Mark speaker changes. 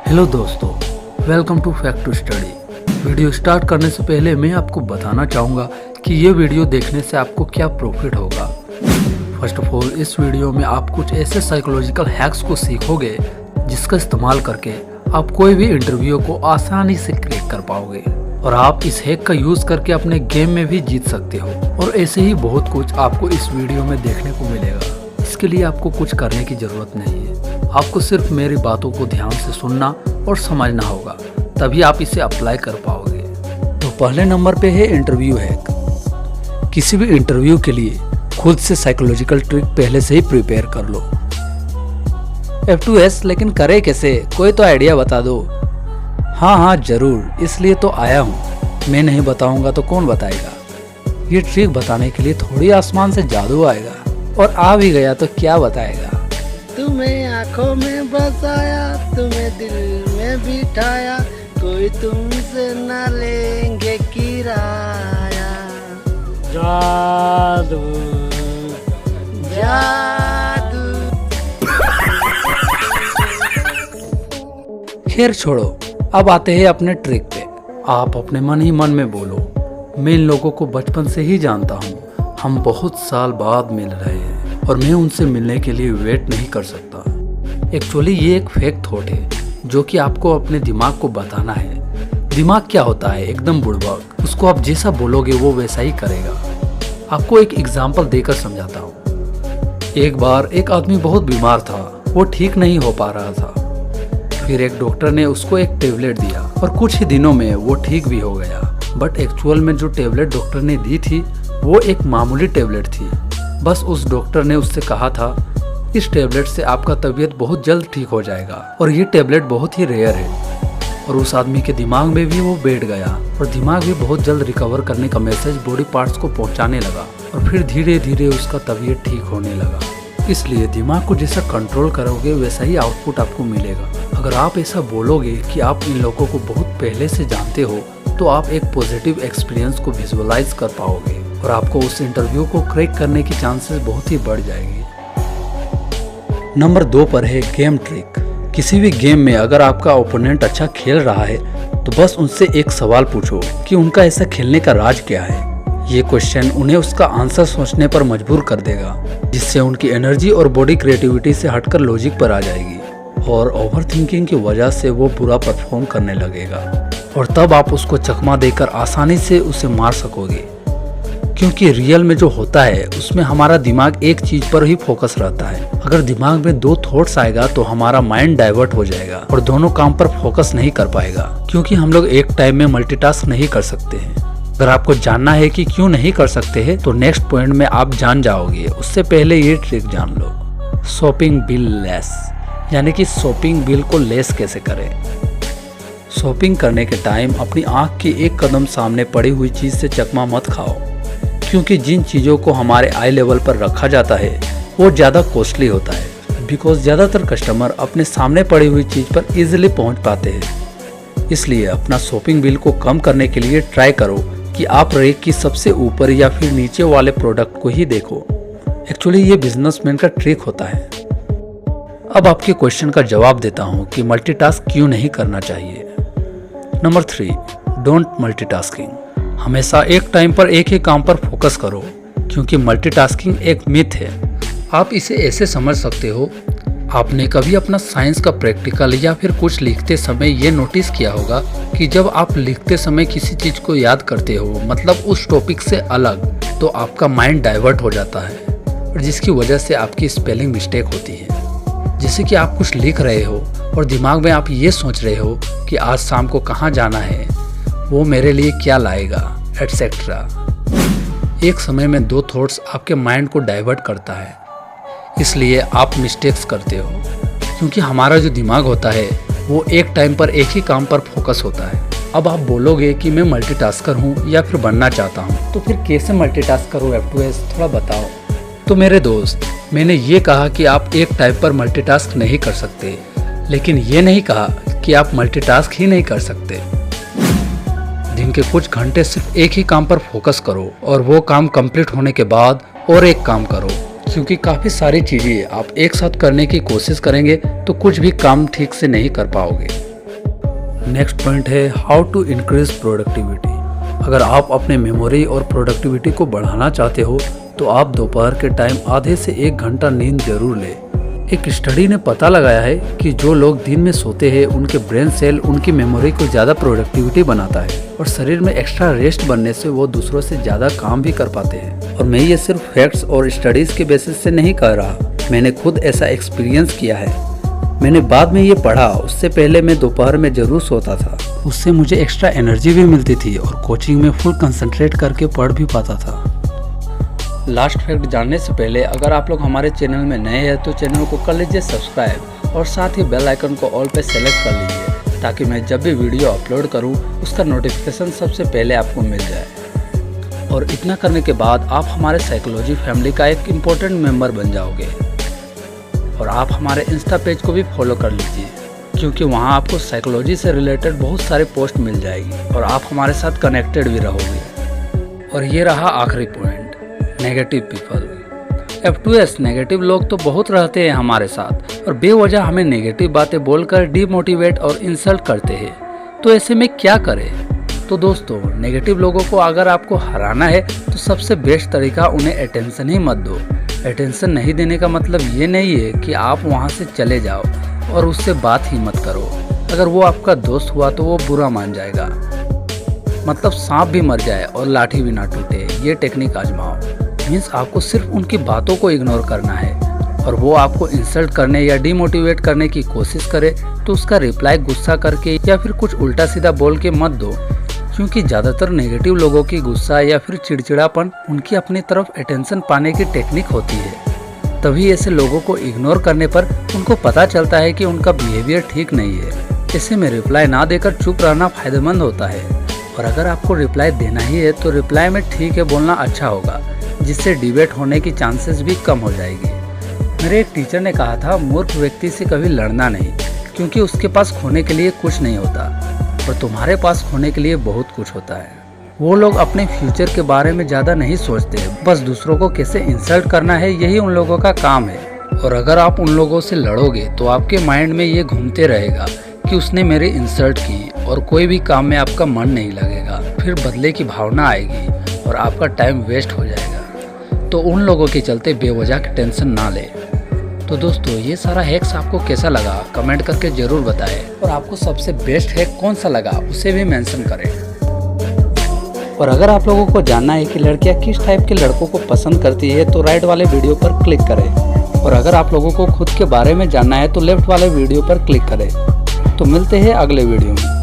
Speaker 1: Hello दोस्तों, welcome to fact to study. Video start करने से पहले मैं आपको बताना चाहूँगा कि ये वीडियो देखने से आपको क्या प्रॉफिट होगा। फर्स्ट ऑफ ऑल, इस वीडियो में आप कुछ ऐसे साइकोलॉजिकल हैक्स को सीखोगे जिसका इस्तेमाल करके आप कोई भी इंटरव्यू को आसानी से क्रैक कर पाओगे और आप इस हैक का यूज़ करके अपने गेम में भी जीत सकते हो। और ऐसे ही बहुत कुछ आपको इस वीडियो में देखने को मिलेगा। इसके लिए आपको कुछ करने की ज़रूरत नहीं है, आपको सिर्फ मेरी बातों को ध्यान से सुनना और समझना होगा, तभी आप इसे अप्लाई कर पाओगे। तो पहले नंबर पे है इंटरव्यू हैक। किसी भी इंटरव्यू के लिए खुद से साइकोलॉजिकल ट्रिक पहले से ही प्रिपेयर कर लो। F2S लेकिन करे कैसे, कोई तो आइडिया बता दो। हाँ जरूर, इसलिए तो आया हूँ। मैं नहीं बताऊंगा तो कौन बताएगा। ये ट्रिक बताने के लिए थोड़ी आसमान से जादू आएगा, और आ भी गया तो क्या बताएगा।
Speaker 2: तुम्हें आंखों में बसाया, तुम्हें दिल में बिठाया, कोई तुमसे न लेंगे किराया। जादू जादू।
Speaker 1: खैर छोड़ो, अब आते हैं अपने ट्रिक पे। आप अपने मन ही मन में बोलो, मैं इन लोगों को बचपन से ही जानता हूँ, हम बहुत साल बाद मिल रहे हैं और मैं उनसे मिलने के लिए वेट नहीं कर सकता। एक्चुअली ये एक फेक थॉट है जो कि आपको अपने दिमाग को बताना है। दिमाग क्या होता है, एकदम बुड़बक। उसको आप जैसा बोलोगे वो वैसा ही करेगा। आपको एक एग्जाम्पल देकर समझाता हूँ। एक बार एक आदमी बहुत बीमार था, वो ठीक नहीं हो पा रहा था। फिर एक डॉक्टर ने उसको एक टेबलेट दिया और कुछ ही दिनों में वो ठीक भी हो गया। बट एक्चुअल में जो टेबलेट डॉक्टर ने दी थी वो एक मामूली टेबलेट थी। बस उस डॉक्टर ने उससे कहा था, इस टेबलेट से आपका तबीयत बहुत जल्द ठीक हो जाएगा और ये टेबलेट बहुत ही रेयर है। और उस आदमी के दिमाग में भी वो बैठ गया और दिमाग भी बहुत जल्द रिकवर करने का मैसेज बॉडी पार्ट्स को पहुंचाने लगा और फिर धीरे धीरे उसका तबीयत ठीक होने लगा। इसलिए दिमाग को जैसा कंट्रोल करोगे वैसा ही आउटपुट आपको मिलेगा। अगर आप ऐसा बोलोगे कि आप इन लोगों को बहुत पहले से जानते हो तो आप एक पॉजिटिव एक्सपीरियंस को विजुअलाइज कर पाओगे और आपको उस इंटरव्यू को क्रैक करने की चांसेस बहुत ही बढ़ जाएगी। नंबर 2 पर है गेम ट्रिक। किसी भी गेम में अगर आपका ओपोनेंट अच्छा खेल रहा है तो बस उनसे एक सवाल पूछो कि उनका ऐसा खेलने का राज क्या है। ये क्वेश्चन उन्हें उसका आंसर सोचने पर मजबूर कर देगा, जिससे उनकी एनर्जी और बॉडी क्रिएटिविटी से हटकर लॉजिक पर आ जाएगी और ओवर थिंकिंग की वजह से वो बुरा परफॉर्म करने लगेगा। और तब आप उसको चकमा देकर आसानी से उसे मार सकोगे, क्योंकि रियल में जो होता है उसमें हमारा दिमाग एक चीज पर ही फोकस रहता है। अगर दिमाग में 2 थॉट्स आएगा तो हमारा माइंड डाइवर्ट हो जाएगा और दोनों काम पर फोकस नहीं कर पाएगा, क्योंकि हम लोग एक टाइम में मल्टीटास्क नहीं कर सकते हैं। अगर आपको जानना है कि क्यों नहीं कर सकते हैं तो नेक्स्ट पॉइंट में आप जान जाओगे। उससे पहले ये ट्रिक जान लो, शॉपिंग बिल लेस, यानी कि शॉपिंग बिल को लेस कैसे करें। शॉपिंग करने के टाइम अपनी आंख के एक कदम सामने पड़ी हुई चीज से चकमा मत खाओ, क्योंकि जिन चीज़ों को हमारे आई लेवल पर रखा जाता है वो ज़्यादा कॉस्टली होता है, बिकॉज ज़्यादातर कस्टमर अपने सामने पड़ी हुई चीज़ पर इजीली पहुंच पाते हैं। इसलिए अपना शॉपिंग बिल को कम करने के लिए ट्राई करो कि आप रैक की सबसे ऊपर या फिर नीचे वाले प्रोडक्ट को ही देखो। एक्चुअली ये बिजनेसमैन का ट्रिक होता है। अब आपके क्वेश्चन का जवाब देता हूँ कि मल्टीटास्क क्यों नहीं करना चाहिए। Number 3, don't multitasking. हमेशा एक टाइम पर एक ही काम पर फोकस करो, क्योंकि मल्टीटास्किंग एक मिथ है। आप इसे ऐसे समझ सकते हो, आपने कभी अपना साइंस का प्रैक्टिकल या फिर कुछ लिखते समय ये नोटिस किया होगा कि जब आप लिखते समय किसी चीज़ को याद करते हो, मतलब उस टॉपिक से अलग, तो आपका माइंड डाइवर्ट हो जाता है और जिसकी वजह से आपकी स्पेलिंग मिस्टेक होती है। जैसे कि आप कुछ लिख रहे हो और दिमाग में आप ये सोच रहे हो कि आज शाम को कहाँ जाना है, वो मेरे लिए क्या लाएगा, एटसेट्रा। एक समय में 2 थॉट्स आपके माइंड को डाइवर्ट करता है, इसलिए आप मिस्टेक्स करते हो, क्योंकि हमारा जो दिमाग होता है वो एक टाइम पर एक ही काम पर फोकस होता है। अब आप बोलोगे कि मैं मल्टीटास्कर हूँ या फिर बनना चाहता हूँ, तो फिर कैसे मल्टीटास्क करूँ F2S, थोड़ा बताओ। तो मेरे दोस्त, मैंने ये कहा कि आप एक टाइम पर मल्टीटास्क नहीं कर सकते, लेकिन ये नहीं कहा कि आप मल्टीटास्क ही नहीं कर सकते। दिन के कुछ घंटे सिर्फ एक ही काम पर फोकस करो और वो काम कंप्लीट होने के बाद और एक काम करो, क्योंकि काफ़ी सारी चीज़ें आप एक साथ करने की कोशिश करेंगे तो कुछ भी काम ठीक से नहीं कर पाओगे। नेक्स्ट पॉइंट है हाउ टू इंक्रीज प्रोडक्टिविटी। अगर आप अपने मेमोरी और प्रोडक्टिविटी को बढ़ाना चाहते हो तो आप दोपहर के टाइम आधे से 1 घंटा नींद जरूर लें। एक स्टडी ने पता लगाया है कि जो लोग दिन में सोते हैं उनके ब्रेन सेल उनकी मेमोरी को ज़्यादा प्रोडक्टिविटी बनाता है और शरीर में एक्स्ट्रा रेस्ट बनने से वो दूसरों से ज़्यादा काम भी कर पाते हैं। और मैं ये सिर्फ फैक्ट्स और स्टडीज़ के बेसिस से नहीं कह रहा, मैंने खुद ऐसा एक्सपीरियंस किया है। मैंने बाद में ये पढ़ा, उससे पहले मैं दोपहर में ज़रूर सोता था, उससे मुझे एक्स्ट्रा एनर्जी भी मिलती थी और कोचिंग में फुल कंसंट्रेट करके पढ़ भी पाता था। लास्ट फैक्ट जानने से पहले अगर आप लोग हमारे चैनल में नए हैं तो चैनल को कर लीजिए सब्सक्राइब और साथ ही बेल आइकन को ऑल पे सेलेक्ट कर लीजिए ताकि मैं जब भी वीडियो अपलोड करूं उसका नोटिफिकेशन सबसे पहले आपको मिल जाए। और इतना करने के बाद आप हमारे साइकोलॉजी फैमिली का एक इम्पोर्टेंट मेंबर बन जाओगे। और आप हमारे इंस्टा पेज को भी फॉलो कर लीजिए क्योंकि वहाँ आपको साइकोलॉजी से रिलेटेड बहुत सारे पोस्ट मिल जाएगी और आप हमारे साथ कनेक्टेड भी रहोगे। और ये रहा आखिरी point, negative people. F2S negative लोग तो बहुत रहते हैं हमारे साथ और बेवजह हमें नेगेटिव बातें बोलकर डीमोटिवेट और इंसल्ट करते हैं। तो ऐसे में क्या करें? तो दोस्तों, नेगेटिव लोगों को अगर आपको हराना है तो सबसे बेस्ट तरीका उन्हें अटेंशन ही मत दो। अटेंशन नहीं देने का मतलब ये नहीं है कि आप वहाँ से चले जाओ और उससे बात ही मत करो। अगर वो आपका दोस्त हुआ तो वो बुरा मान जाएगा। मतलब सांप भी मर जाए और लाठी भी ना टूटे, ये टेक्निक आजमाओ। मीन्स आपको सिर्फ उनकी बातों को इग्नोर करना है और वो आपको इंसल्ट करने या डिमोटिवेट करने की कोशिश करे तो उसका रिप्लाई गुस्सा करके या फिर कुछ उल्टा सीधा बोल के मत दो, क्योंकि ज़्यादातर नेगेटिव लोगों की गुस्सा या फिर चिड़चिड़ापन उनकी अपनी तरफ अटेंशन पाने की टेक्निक होती है। तभी ऐसे लोगों को इग्नोर करने पर उनको पता चलता है कि उनका बिहेवियर ठीक नहीं है। ऐसे में रिप्लाई ना देकर चुप रहना फायदेमंद होता है। और अगर आपको रिप्लाई देना ही है तो रिप्लाई में ठीक है बोलना अच्छा होगा, जिससे डिबेट होने की चांसेस भी कम हो जाएगी। मेरे एक टीचर ने कहा था, मूर्ख व्यक्ति से कभी लड़ना नहीं, क्योंकि उसके पास खोने के लिए कुछ नहीं होता और तुम्हारे पास खोने के लिए बहुत कुछ होता है। वो लोग अपने फ्यूचर के बारे में ज़्यादा नहीं सोचते, बस दूसरों को कैसे इंसल्ट करना है यही उन लोगों का काम है। और अगर आप उन लोगों से लड़ोगे तो आपके माइंड में ये घूमते रहेगा कि उसने मेरी इंसल्ट की और कोई भी काम में आपका मन नहीं लगेगा। फिर बदले की भावना आएगी और आपका टाइम वेस्ट हो जाएगा। तो उन लोगों के चलते बेवजह की टेंशन ना ले। तो दोस्तों, ये सारा हैक्स आपको कैसा लगा कमेंट करके ज़रूर बताएं और आपको सबसे बेस्ट हैक कौन सा लगा उसे भी मेंशन करें। और अगर आप लोगों को जानना है कि लड़कियां किस टाइप के लड़कों को पसंद करती है तो राइट वाले वीडियो पर क्लिक करें। और अगर आप लोगों को खुद के बारे में जानना है तो लेफ्ट वाले वीडियो पर क्लिक करें। तो मिलते हैं अगले वीडियो में।